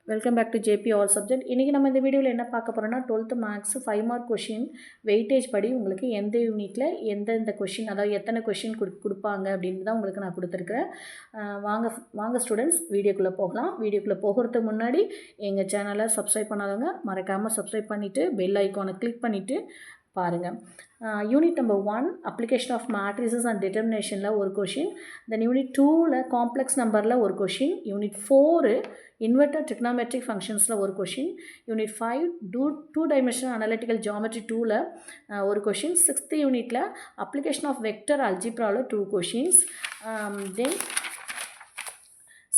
Welcome back to JP all subject. இன்றைக்கி நம்ம இந்த வீடியோவில் என்ன பார்க்க போகிறோம்னா 12th maths 5 mark question weightage படி உங்களுக்கு எந்த யூனிட்டில் எந்தெந்த கொஷின், அதாவது எத்தனை கொஷின் கொடுப்பாங்க அப்படின்னு தான் உங்களுக்கு நான் கொடுத்துருக்குறேன். வாங்க ஸ்டூடெண்ட்ஸ், வீடியோக்குள்ளே போகலாம். வீடியோக்குள்ளே போகிறதுக்கு முன்னாடி எங்கள் சேனலை சப்ஸ்கிரைப் பண்ணாதவங்க மறக்காமல் சப்ஸ்கிரைப் பண்ணிவிட்டு பெல் ஐக்கானை கிளிக் பண்ணிவிட்டு பாருங்கள். Unit number 1 application of matrices and டிட்டர்மினேஷனில் ஒரு கொஷின், தென் யூனிட் 2ல் காம்ப்ளெக்ஸ் நம்பரில் ஒரு கொஷின், யூனிட் 4 இன்வெர்டட் ட்ரிக்னாமெட்ரிக் ஃபங்க்ஷன்ஸில் ஒரு question, unit 5 two dimensional analytical geometry 2ல் ஒரு கொஷின், 6th யூனிட்டில் அப்ளிகேஷன் ஆஃப் வெக்டர் அல்ஜிப்ராவில் 2 கொஷின்ஸ், தென்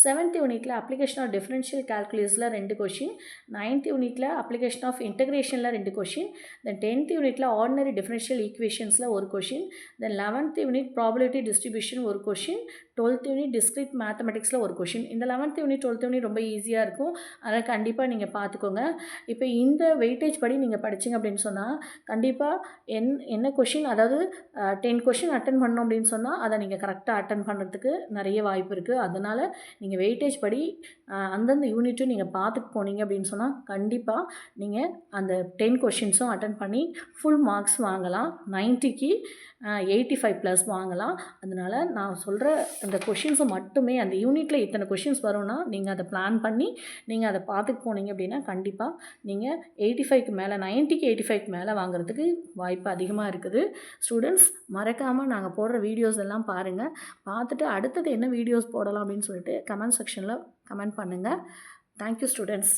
7th யூனிட்டில் அப்ளிகேஷன் ஆஃப் டிஃபரன்ஷியல் கால்குலஸில் 2 கொஷின், 9th யூனிட்டில் அப்ளிகேஷன் ஆஃப் இன்டகிரேஷனில் 2 கொஷின், தென் 10th யூனிட்டில் ஆர்டினரி டிஃபரன்ஷியல் ஈக்குவேஷன்ஸில் ஒரு question, then 11th unit probability distribution ஒரு கொஷின், 12th யூனிட் டிஸ்கிரிட் மேத்தமெட்டிக்ஸில் ஒரு கொஷின். இந்த 11th யூனிட் 12th யூனிட் ரொம்ப ஈஸியாக இருக்கும், அதனால் கண்டிப்பாக நீங்கள் பார்த்துக்கோங்க. இப்போ இந்த வெயிட்டேஜ் படி நீங்கள் படிச்சிங்க அப்படின்னு சொன்னால் கண்டிப்பாக என்ன கொஷின், அதாவது 10 கொஷின் அட்டன் பண்ணோம் அப்படின்னு சொன்னால் அதை நீங்கள் கரெக்டாக அட்டன் பண்ணுறதுக்கு நிறைய வாய்ப்பு இருக்குது. அதனால் நீங்கள் வெயிட்டேஜ் படி அந்தந்த யூனிட்டும் நீங்கள் பார்த்துட்டு போனீங்க அப்படின்னு சொன்னால் கண்டிப்பாக நீங்கள் அந்த 10 கொஷின்ஸும் அட்டன் பண்ணி ஃபுல் மார்க்ஸ் வாங்கலாம். 90க்கு 85+ வாங்கலாம். அதனால் நான் சொல்கிற அந்த கொஷின்ஸை மட்டுமே, அந்த யூனிட்டில் இத்தனை கொஷின்ஸ் வரும்னா நீங்கள் அதை பிளான் பண்ணி நீங்கள் அதை பார்த்துட்டு போனீங்க அப்படின்னா கண்டிப்பாக நீங்கள் 85க்கு மேலே, 90க்கு 85க்கு மேலே வாங்குறதுக்கு வாய்ப்பு அதிகமாக இருக்குது. ஸ்டூடெண்ட்ஸ் மறக்காமல் நாங்கள் போடுற வீடியோஸ் எல்லாம் பாருங்கள். பார்த்துட்டு அடுத்தது என்ன வீடியோஸ் போடலாம் அப்படின்னு சொல்லிட்டு கமெண்ட் செக்ஷனில் கமெண்ட் பண்ணுங்கள். Thank you students.